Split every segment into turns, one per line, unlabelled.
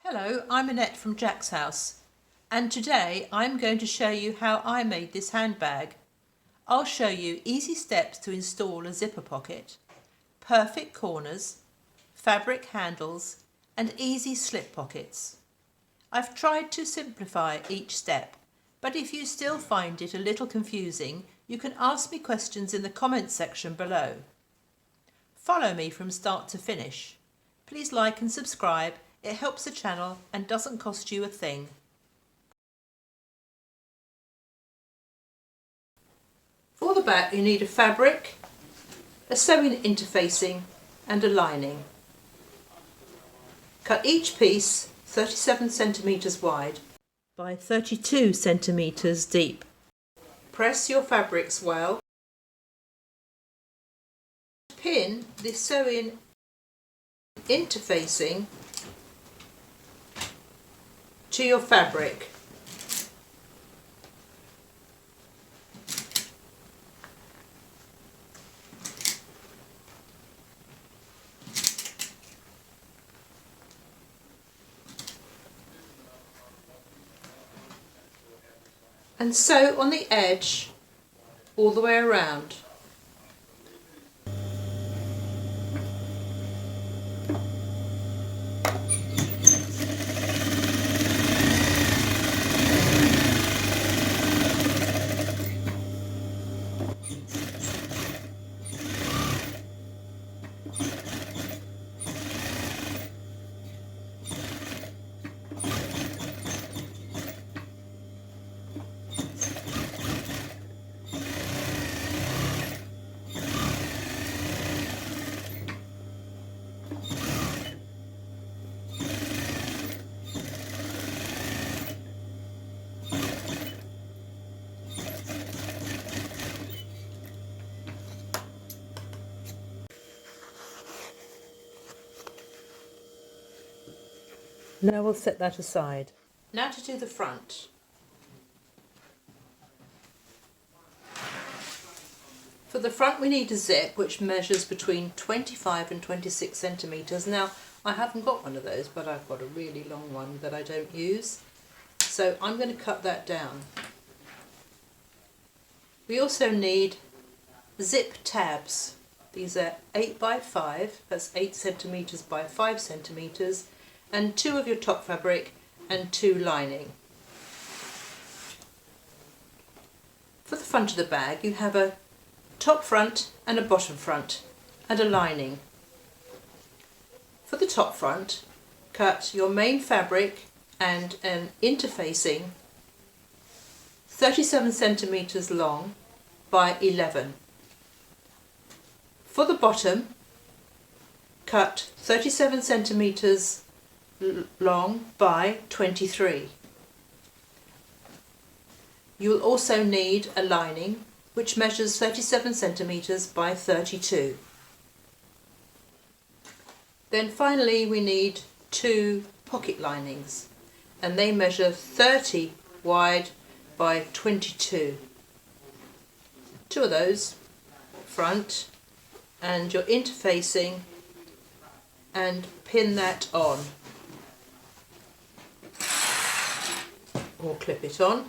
Hello, I'm Annette from Jack's House, and today I'm going to show you how I made this handbag. I'll show you easy steps to install a zipper pocket, perfect corners, fabric handles and easy slip pockets. I've tried to simplify each step, but if you still find it a little confusing, you can ask me questions in the comments section below. Follow me from start to finish. Please like and subscribe. It helps the channel and doesn't cost you a thing. For the back you need a fabric, a sewing interfacing and a lining. Cut each piece 37 centimetres wide by 32 centimetres deep. Press your fabrics well. Pin the sewing interfacing to your fabric. And sew on the edge all the way around. Now we'll set that aside. Now to do the front. For the front we need a zip which measures between 25 and 26 centimetres. Now I haven't got one of those, but I've got a really long one that I don't use. So I'm going to cut that down. We also need zip tabs. These are 8 by 5, that's 8 centimetres by 5 centimetres, and 2 of your top fabric and 2 lining. For the front of the bag you have a top front and a bottom front and a lining. For the top front, cut your main fabric and an interfacing 37 centimetres long by 11. For the bottom, cut 37 centimetres long by 23. You will also need a lining which measures 37 centimetres by 32. Then finally we need 2 pocket linings, and they measure 30 wide by 22. 2 of those front, and your interfacing, and pin that on or clip it on.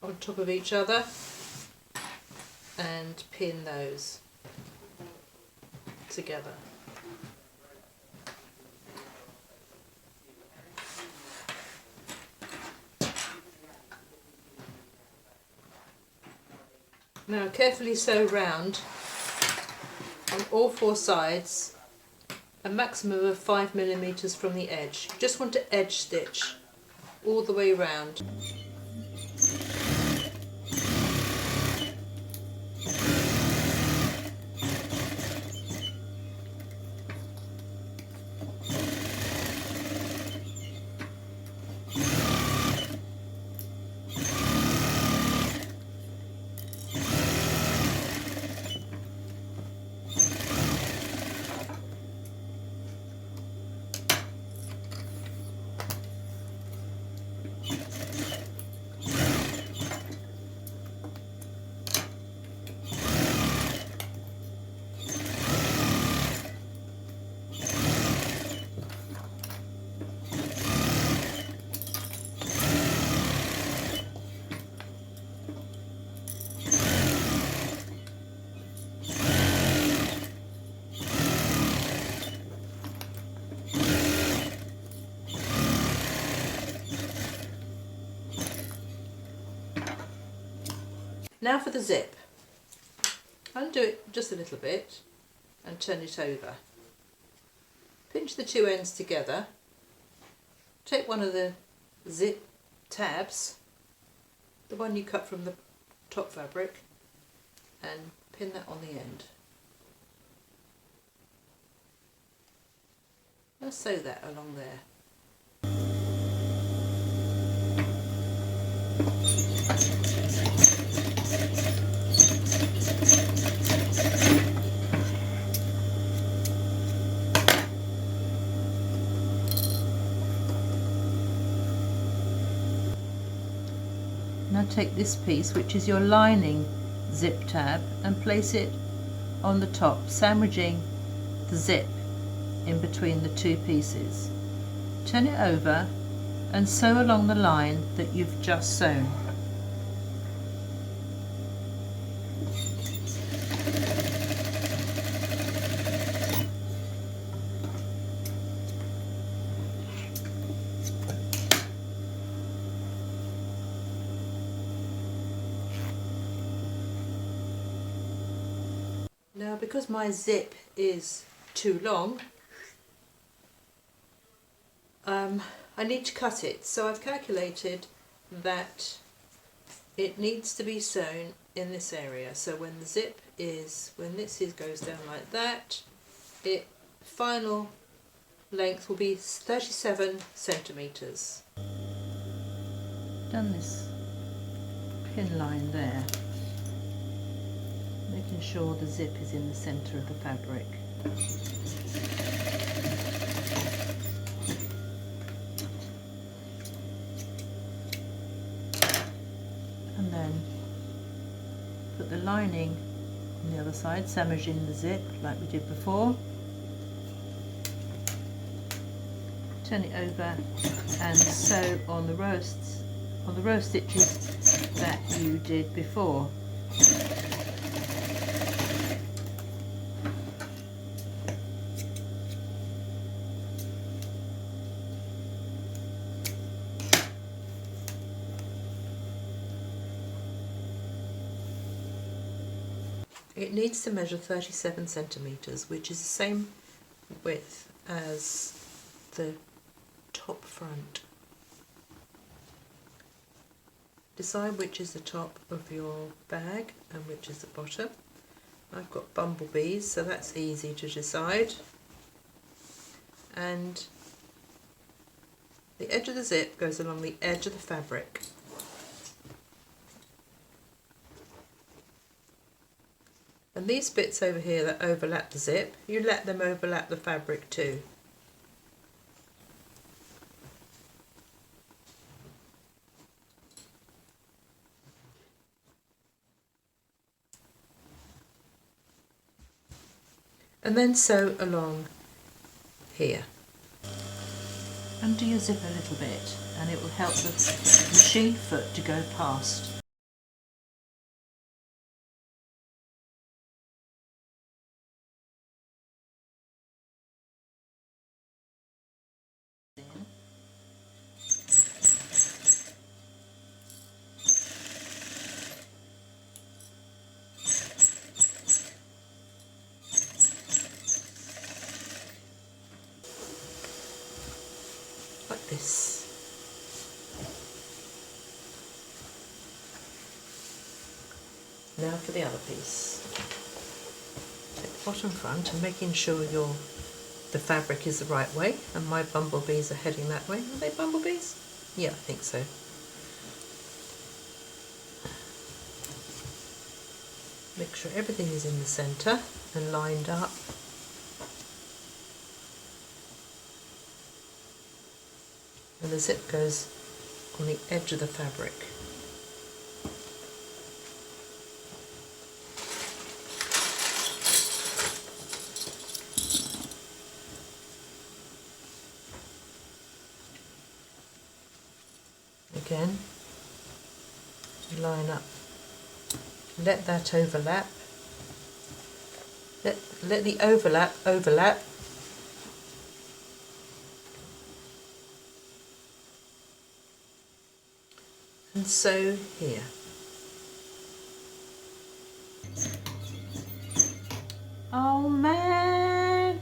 On top of each other and pin those together. Now carefully sew round on all 4 sides a maximum of 5 millimeters from the edge. You just want to edge stitch all the way round. Now for the zip. Undo it just a little bit and turn it over. Pinch the two ends together. Take one of the zip tabs, the one you cut from the top fabric, and pin that on the end. Let's sew that along there. Now take this piece, which is your lining zip tab, and place it on the top, sandwiching the zip in between the two pieces. Turn it over and sew along the line that you've just sewn. Now, because my zip is too long, I need to cut it. So I've calculated that it needs to be sewn in this area. So when the zip is, when this goes down like that, it final length will be 37 centimetres. Done this pin line there, making sure the zip is in the centre of the fabric. And then put the lining on the other side, sandwiching the zip like we did before. Turn it over and sew on the row stitches that you did before. It needs to measure 37 centimetres, which is the same width as the top front. Decide which is the top of your bag and which is the bottom. I've got bumblebees, so that's easy to decide. And the edge of the zip goes along the edge of the fabric. And these bits over here that overlap the zip, you let them overlap the fabric too. And then sew along here. Undo your zip a little bit and it will help the machine foot to go past. Like this. Now for the other piece. Take the bottom front and making sure the fabric is the right way, and my bumblebees are heading that way. Are they bumblebees? Yeah, I think so. Make sure everything is in the centre and lined up. And the zip goes on the edge of the fabric. Again, line up, let that overlap, let the overlap, and sew here. Oh man!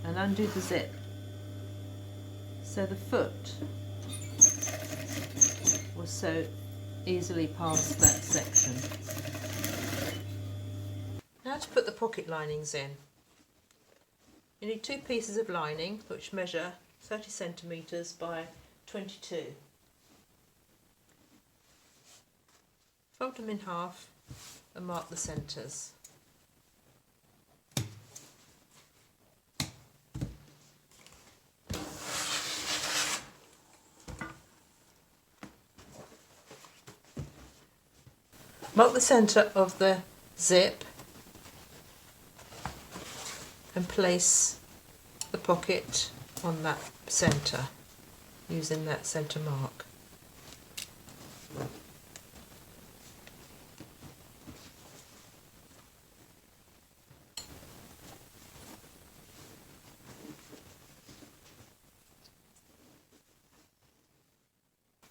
And undo the zip so the foot will sew easily past that section. Now to put the pocket linings in. You need 2 pieces of lining which measure 30 centimetres by 22. Fold them in half and mark the centres. Mark the centre of the zip and place the pocket on that centre using that centre mark.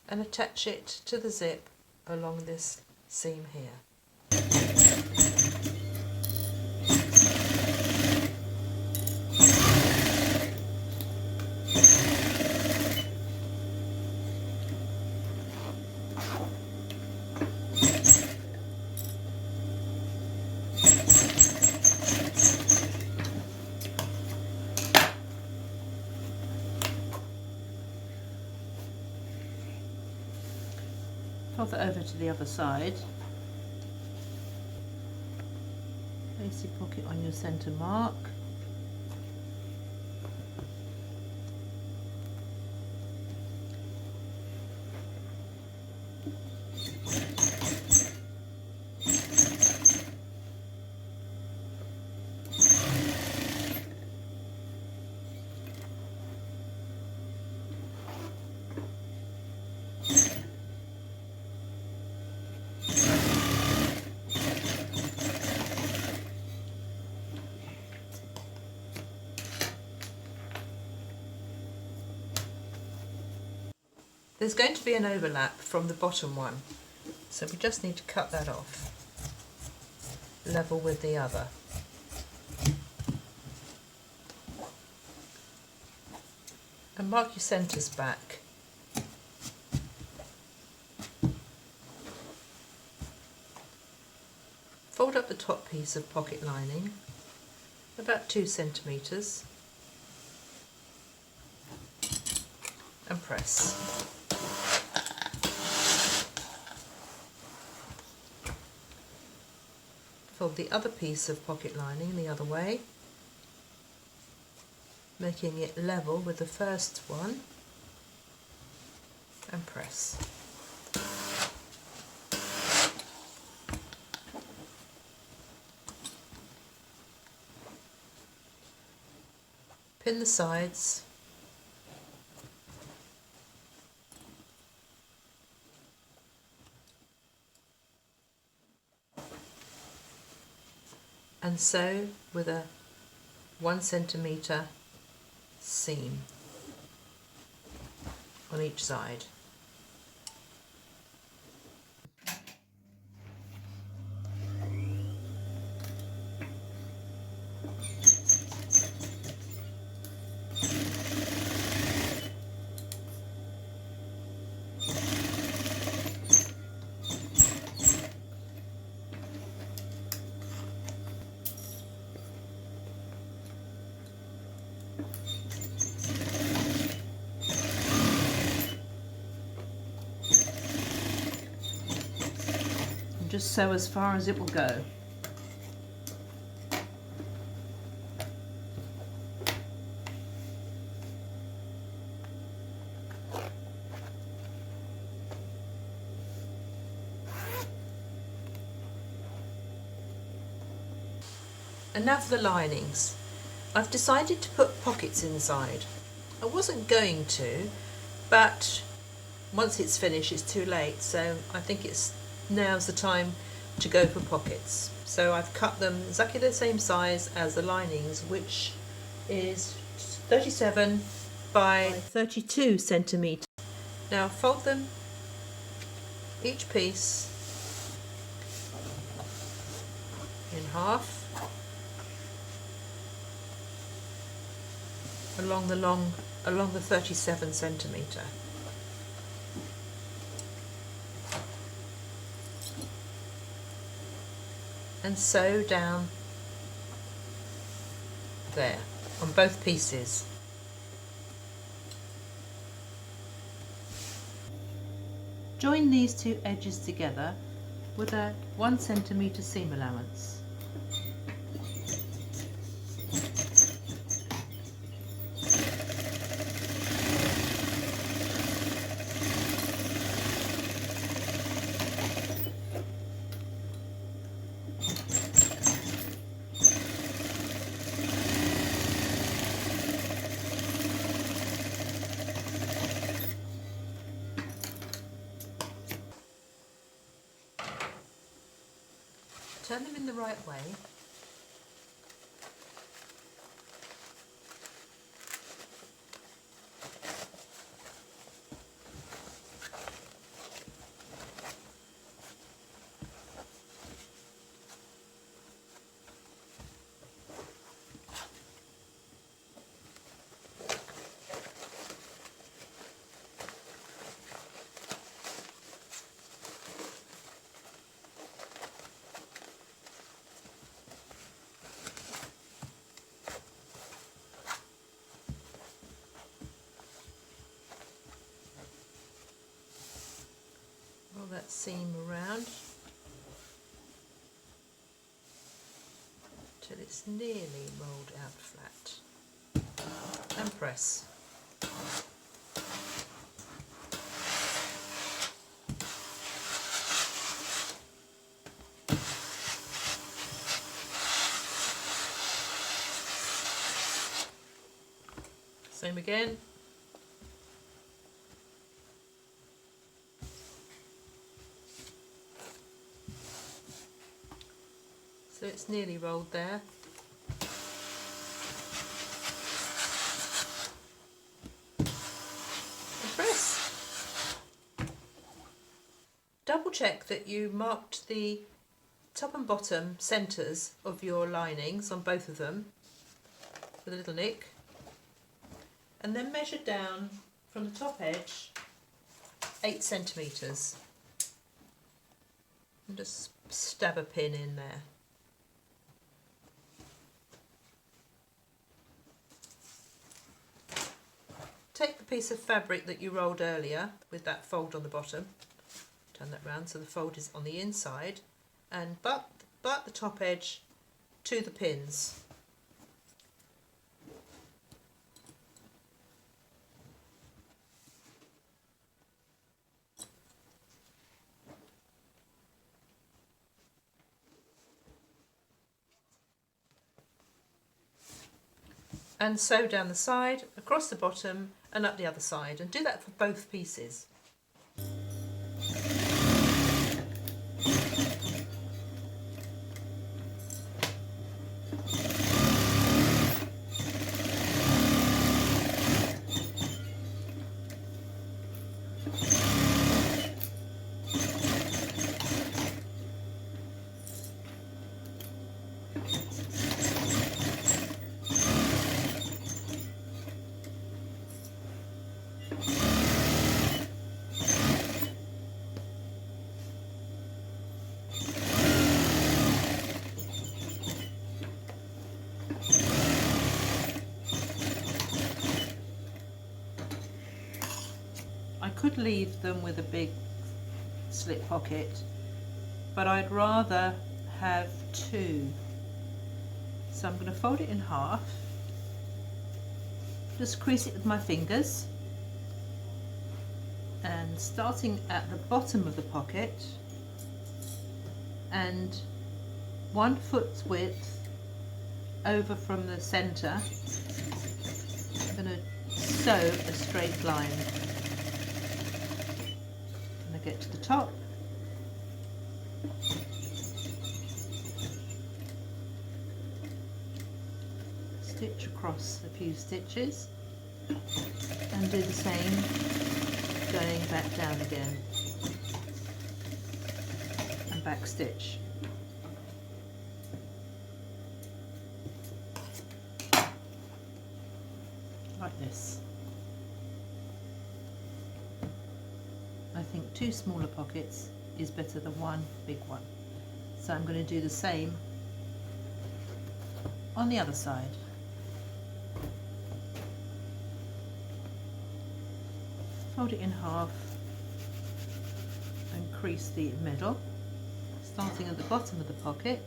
And attach it to the zip along this seam here. Fold that over to the other side. Place your pocket on your centre mark. There's going to be an overlap from the bottom one, so we just need to cut that off, level with the other. And mark your centres back. Fold up the top piece of pocket lining, about 2 centimetres, and press. Fold the other piece of pocket lining the other way, making it level with the first one, and press. Pin the sides. And sew with a 1 centimetre seam on each side. Just sew as far as it will go. And now for the linings. I've decided to put pockets inside. I wasn't going to, but once it's finished it's too late, so I think now's the time to go for pockets. So I've cut them exactly the same size as the linings, which is 37 by 32 centimetres. Now fold them, each piece, in half along the 37 centimetre. And sew down there on both pieces. Join these two edges together with a 1 centimetre seam allowance. Turn them in the right way. Roll that seam around till it's nearly rolled out flat, and press. Same again. So it's nearly rolled there. And press. Double check that you marked the top and bottom centres of your linings on both of them with a little nick, and then measure down from the top edge 8 centimetres and just stab a pin in there. Take the piece of fabric that you rolled earlier with that fold on the bottom, turn that round so the fold is on the inside, and butt the top edge to the pins. And sew down the side, across the bottom and up the other side, and do that for both pieces. I could leave them with a big slip pocket, but I'd rather have two. So I'm going to fold it in half, just crease it with my fingers, and starting at the bottom of the pocket and 1 foot's width over from the centre, I'm going to sew a straight line. When I get to the top, stitch across a few stitches and do the same going back down again and back stitch. Like this. I think 2 smaller pockets is better than 1 big one. So I'm going to do the same on the other side. Fold it in half and crease the middle, starting at the bottom of the pocket.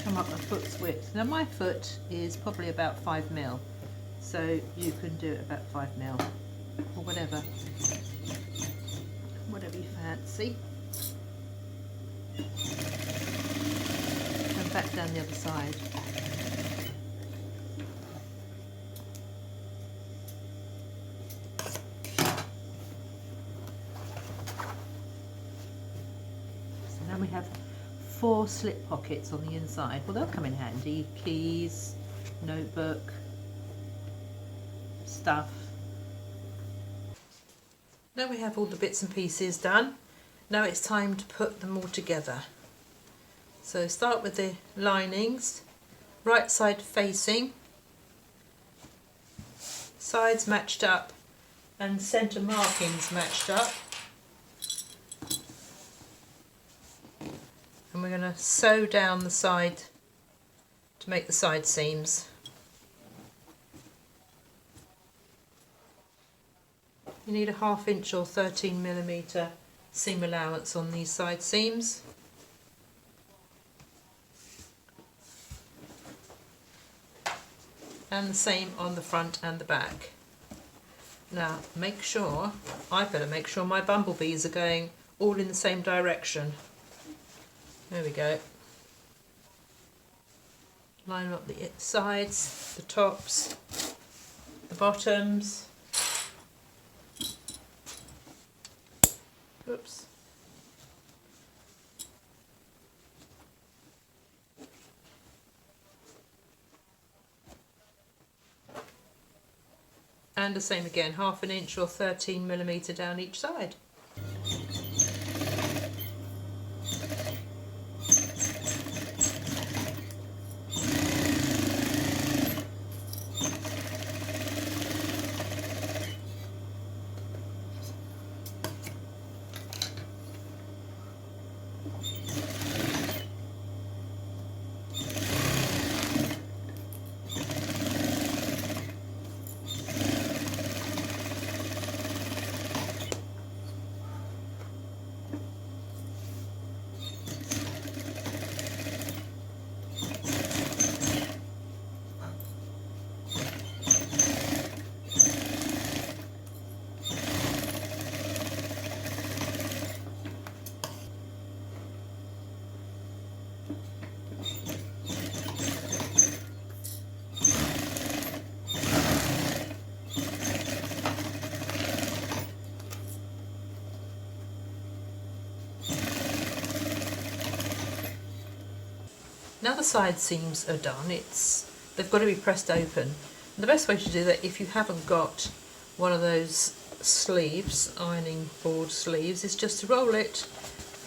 Come up a foot's width. Now my foot is probably about 5mm, so you can do it about 5mm or whatever you fancy. And back down the other side. So now we have 4 slip pockets on the inside. Well, they'll come in handy. Keys, notebook, stuff. Now we have all the bits and pieces done. Now it's time to put them all together. So start with the linings, right side facing, sides matched up and centre markings matched up. And we're going to sew down the side to make the side seams. You need a 1/2 inch or 13mm seam allowance on these side seams. And the same on the front and the back. Now I better make sure my bumblebees are going all in the same direction. There we go. Line up the sides, the tops, the bottoms. Oops. And the same again, 1/2 inch or 13mm down each side. Now the side seams are done, they've got to be pressed open. And the best way to do that, if you haven't got one of those sleeves, ironing board sleeves, is just to roll it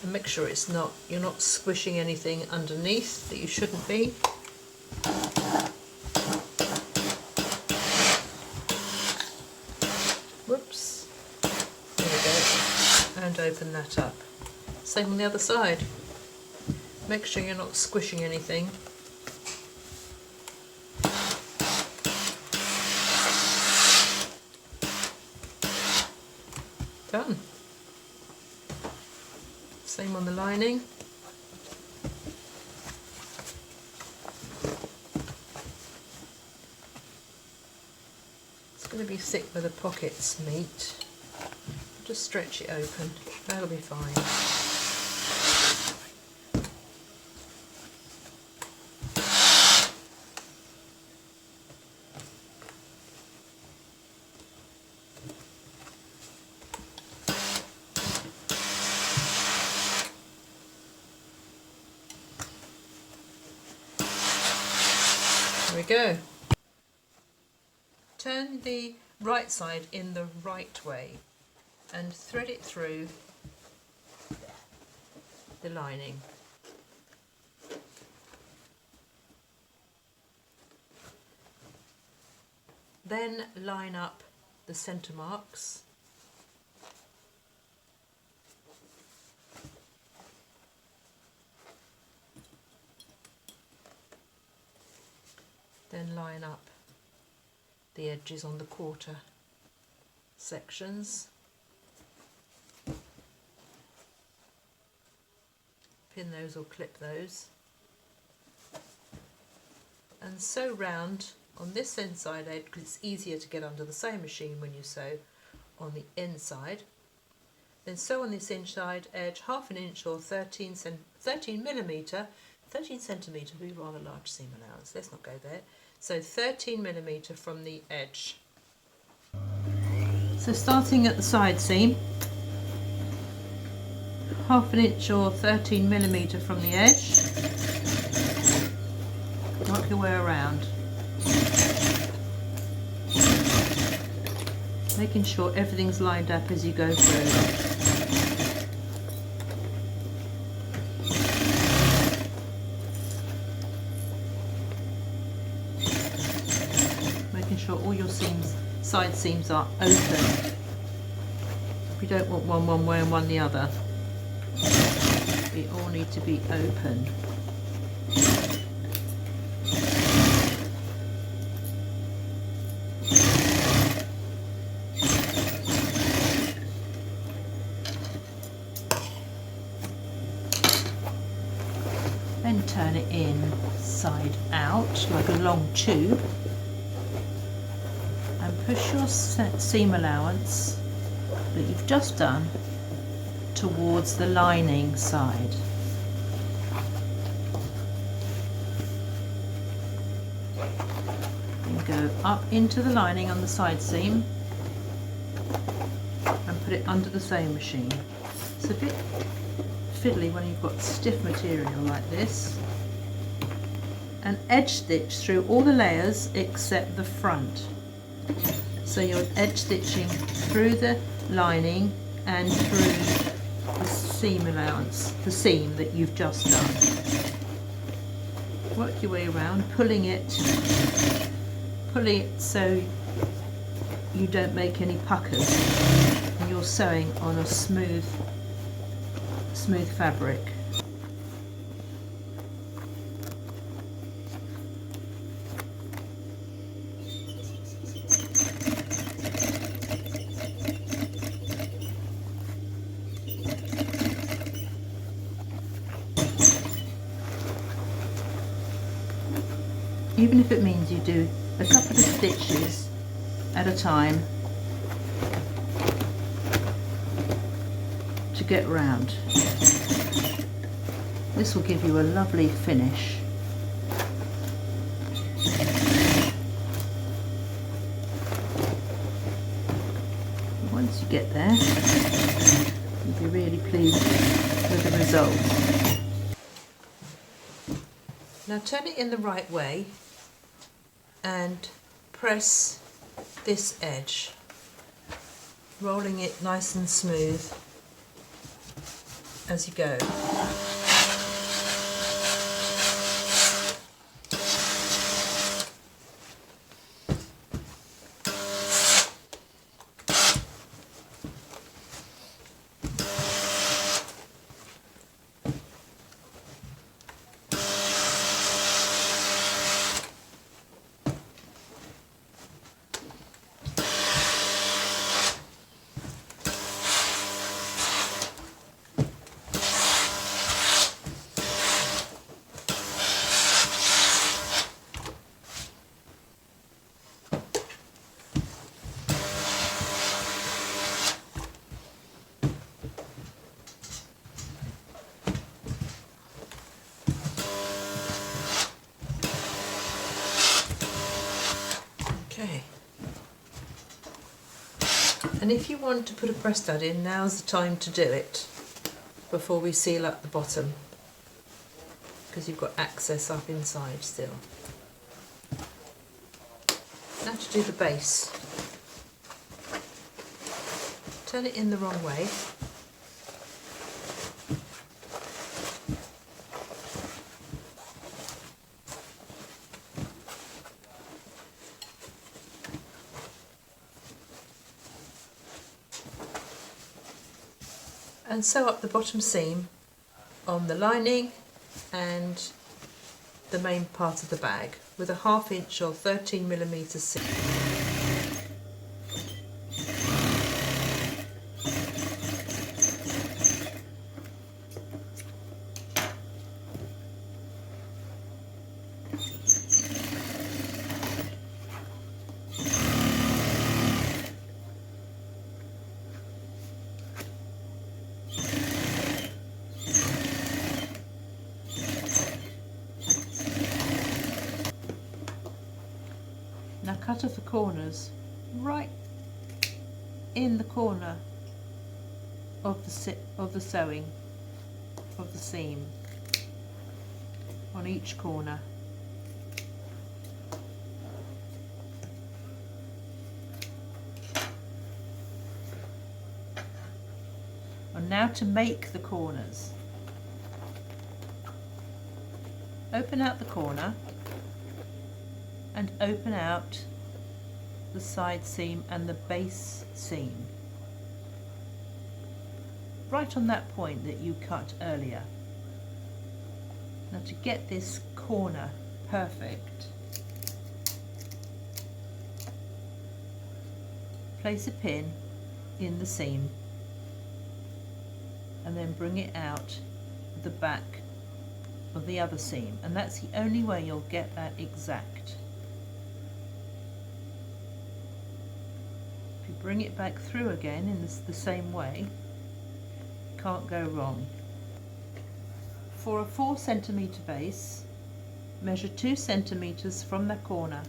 and make sure you're not squishing anything underneath that you shouldn't be. Whoops. There we go. And open that up. Same on the other side. Make sure you're not squishing anything. Done. Same on the lining. It's going to be thick where the pockets meet. Just stretch it open. That'll be fine. go. Turn the right side in the right way and thread it through the lining. Then line up the centre marks. Then line up the edges on the quarter sections. Pin those or clip those. And sew round on this inside edge, because it's easier to get under the sewing machine when you sew on the inside. Then sew on this inside edge 1/2 inch or 13 millimetre. 13 centimetre would be rather large seam allowance. Let's not go there. So 13 millimetre from the edge. So starting at the side seam, 1/2 inch or 13 millimetre from the edge. Work your way around, making sure everything's lined up as you go through. Making sure all your seams, side seams, are open. We don't want one way and one the other. They all need to be open. Then turn it inside out like a long tube and push your seam allowance that you've just done towards the lining side. Then go up into the lining on the side seam and put it under the sewing machine. It's a bit fiddly when you've got stiff material like this, and edge stitch through all the layers except the front. So you're edge stitching through the lining and through the seam allowance, the seam that you've just done. Work your way around, pulling it so you don't make any puckers and you're sewing on a smooth fabric. Even if it means you do a couple of stitches at a time to get round. This will give you a lovely finish. Once you get there, you'll be really pleased with the result. Now turn it in the right way and press this edge, rolling it nice and smooth as you go. Okay. And if you want to put a press stud in, now's the time to do it before we seal up the bottom, because you've got access up inside still. Now to do the base. Turn it in the wrong way. And sew up the bottom seam on the lining and the main part of the bag with a 1/2 inch or 13mm seam. Now cut off the corners right in the corner of the sewing of the seam on each corner. And now to make the corners. Open out the corner and open out the side seam and the base seam right on that point that you cut earlier. Now to get this corner perfect, place a pin in the seam and then bring it out the back of the other seam, and that's the only way you'll get that exact. If you bring it back through again in the same way, can't go wrong. For a 4cm base, measure 2 centimeters from the corner.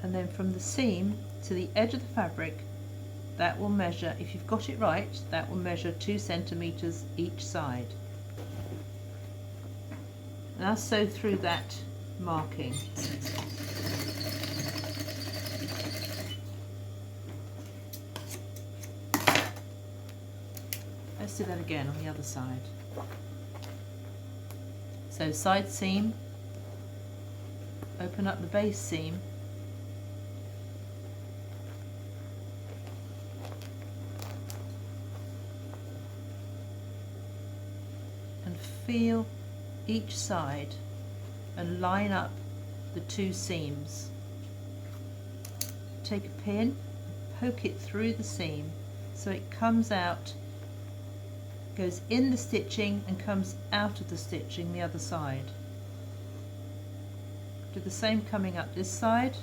And then from the seam to the edge of the fabric, that will measure, if you've got it right, that will measure 2 centimeters each side. Now sew through that marking. Let's do that again on the other side. So side seam, open up the base seam, and feel each side and line up the 2 seams. Take a pin, poke it through the seam so it comes out, goes in the stitching and comes out of the stitching the other side. Do the same coming up this side.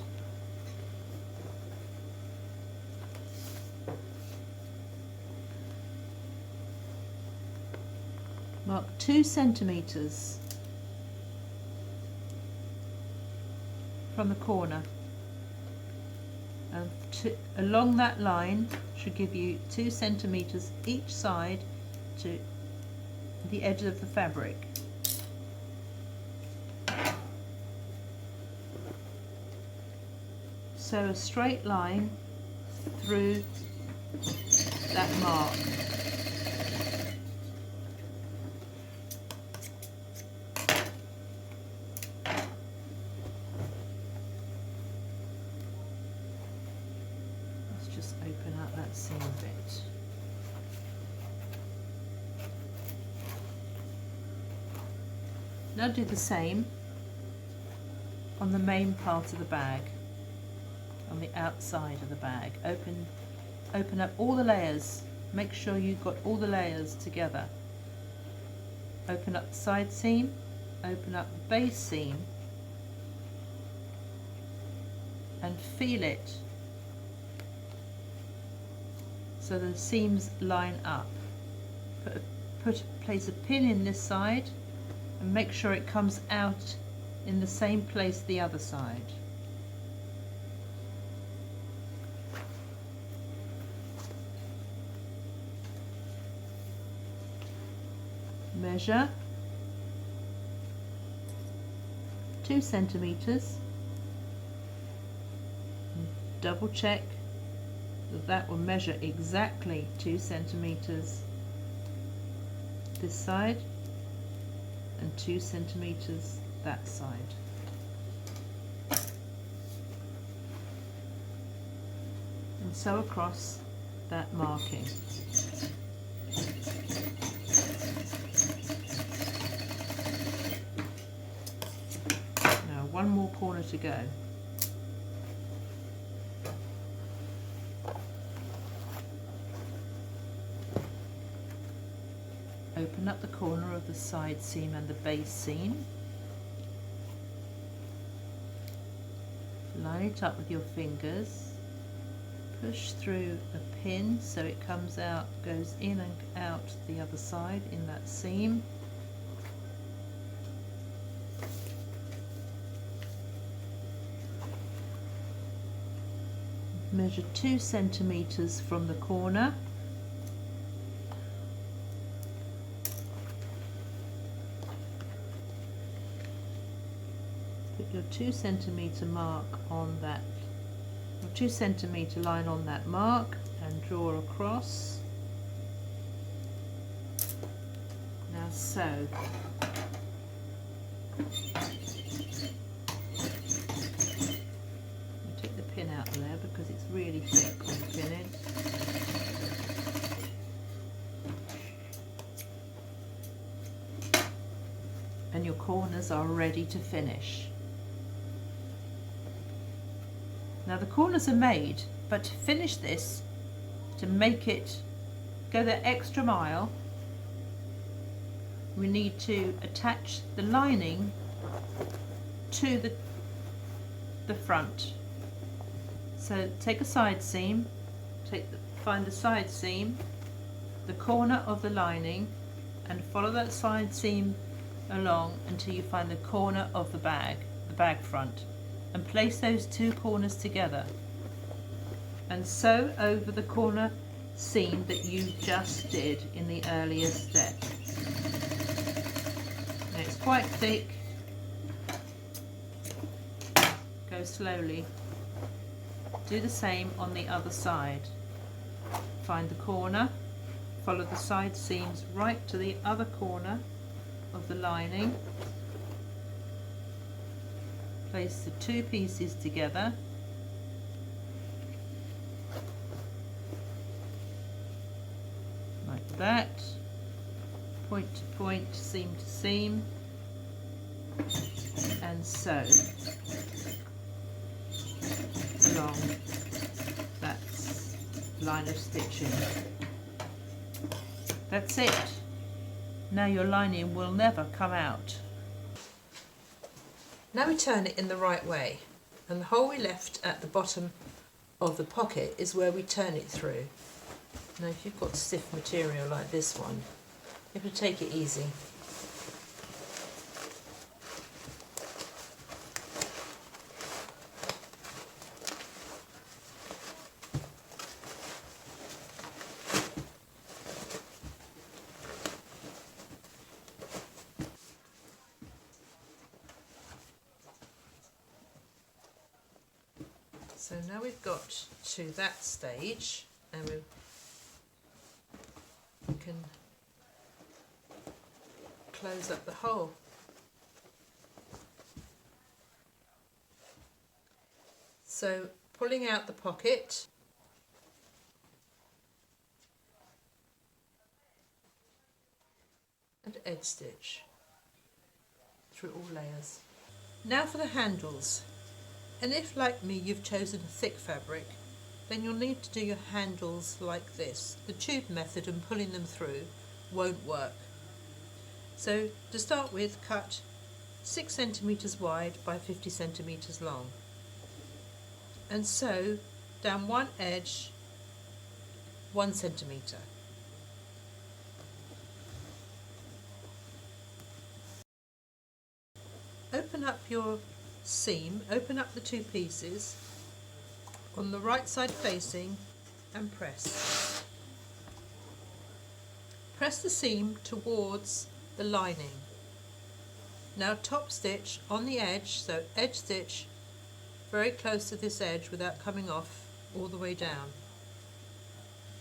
Mark 2 centimeters from the corner, and along that line should give you 2 centimeters each side to the edge of the fabric. Sew a straight line through that mark. Let's just open up that seam bit. Now do the same on the main part of the bag, on the outside of the bag. Open up all the layers. Make sure you've got all the layers together. Open up the side seam, open up the base seam, and feel it so the seams line up. Place a pin in this side and make sure it comes out in the same place the other side. measure 2 centimeters, and double check that that will measure exactly 2 centimeters this side and 2 centimeters that side. And sew across that marking. Now one more corner to go. Open up the corner of the side seam and the base seam. Line it up with your fingers. Push through a pin so it comes out, goes in and out the other side in that seam. Measure 2 centimeters from the corner. Put your 2 centimeter mark on that, your 2 centimeter line on that mark, and draw across. Now sew. Take the pin out of there because it's really thick on the pin end. And your corners are ready to finish. Now the corners are made, but to finish this, to make it go the extra mile, we need to attach the lining to the front. So take a side seam, find the side seam, the corner of the lining, and follow that side seam along until you find the corner of the bag front, and place those two corners together and sew over the corner seam that you just did in the earlier step. Now it's quite thick, go slowly. Do the same on the other side. Find the corner, follow the side seams right to the other corner of the lining. Place the two pieces together. Like that. Point to point, seam to seam. And sew along that line of stitching. That's it. Now your lining will never come out. Now we turn it in the right way, and the hole we left at the bottom of the pocket is where we turn it through. Now if you've got stiff material like this one, you have to take it easy. So now we've got to that stage, and we can close up the hole. So pulling out the pocket, and edge stitch through all layers. Now for the handles. And if, like me, you've chosen a thick fabric, then you'll need to do your handles like this. The tube method and pulling them through won't work. So to start with, cut 6 centimeters wide by 50 centimeters long, and sew down one edge 1 centimeter. Open up your seam, open up the two pieces on the right side facing, and press. Press the seam towards the lining. Now top stitch on the edge, so edge stitch very close to this edge without coming off all the way down,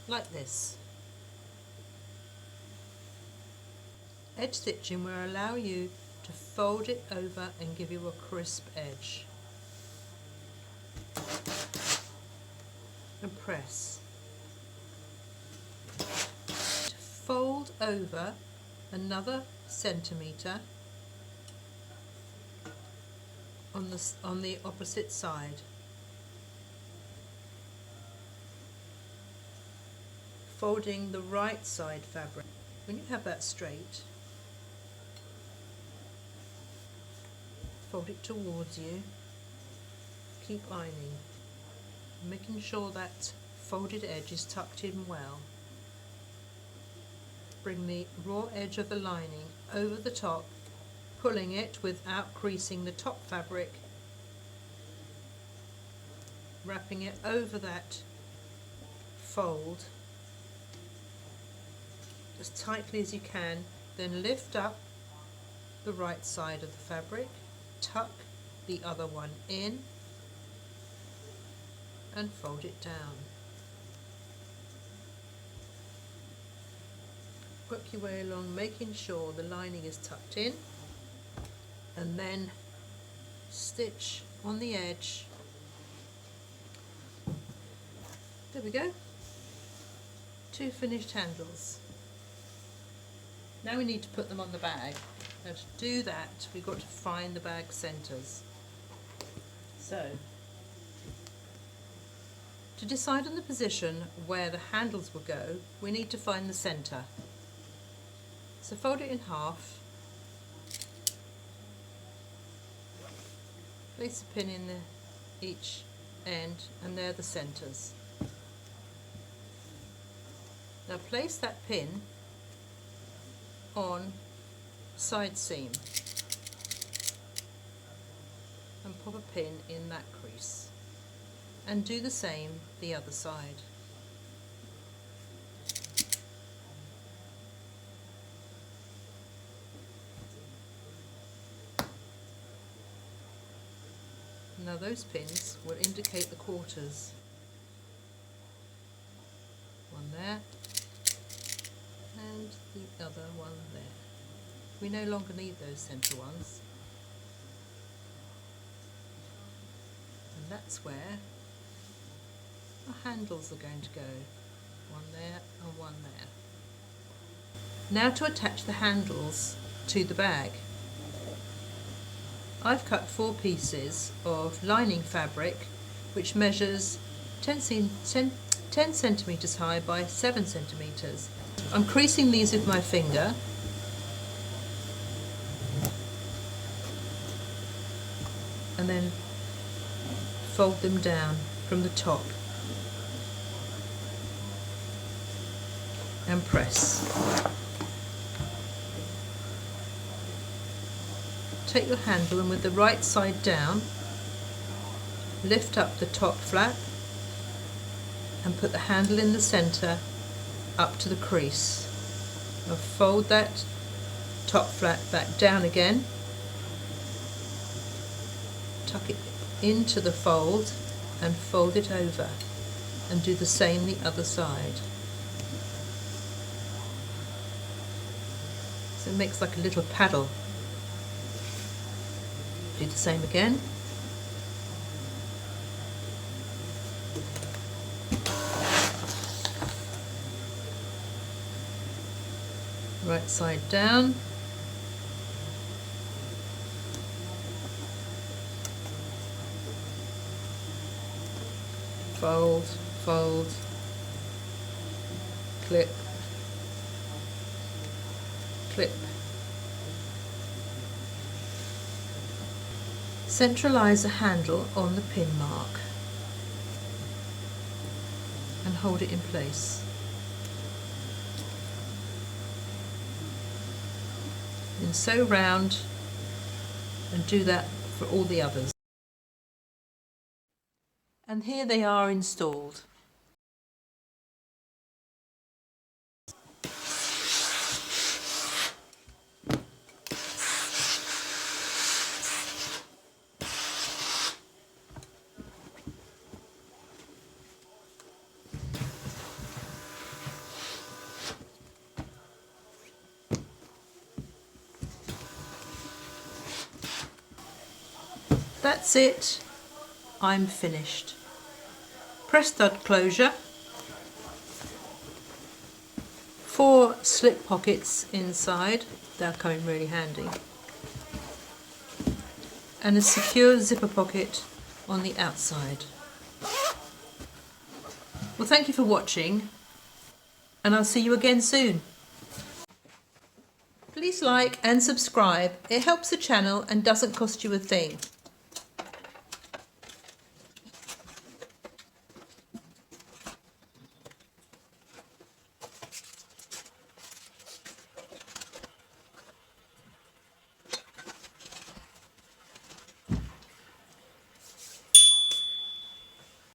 like this. Edge stitching will allow you to fold it over and give you a crisp edge. And press. To fold over another centimetre on the opposite side. Folding the right side fabric. When you have that straight, fold it towards you, keep ironing, making sure that folded edge is tucked in well. Bring the raw edge of the lining over the top, pulling it without creasing the top fabric, wrapping it over that fold as tightly as you can, then lift up the right side of the fabric, tuck the other one in and fold it down. Work your way along, making sure the lining is tucked in, and then stitch on the edge. There we go. 2 finished handles. Now we need to put them on the bag. Now to do that, we've got to find the bag centres. So, to decide on the position where the handles will go, we need to find the centre. So fold it in half, place a pin in each end, and they're the centres. Now place that pin on side seam and pop a pin in that crease, and do the same the other side. Now those pins will indicate the quarters. One there and the other one there. We no longer need those centre ones, and that's where our handles are going to go. One there and one there. Now to attach the handles to the bag. I've cut 4 pieces of lining fabric which measures 10 centimetres high by 7 centimetres. I'm creasing these with my finger and then fold them down from the top and press. Take your handle and with the right side down, lift up the top flap and put the handle in the centre up to the crease. Now fold that top flap back down again, tuck it into the fold and fold it over, and do the same the other side. So it makes like a little paddle. Do the same again. Right side down. Fold, fold, clip, clip. Centralise the handle on the pin mark and hold it in place. And sew round and do that for all the others. And here they are installed. That's it. I'm finished. Press stud closure. 4 slip pockets inside. They'll come in really handy. And a secure zipper pocket on the outside. Well, thank you for watching, and I'll see you again soon. Please like and subscribe. It helps the channel and doesn't cost you a thing.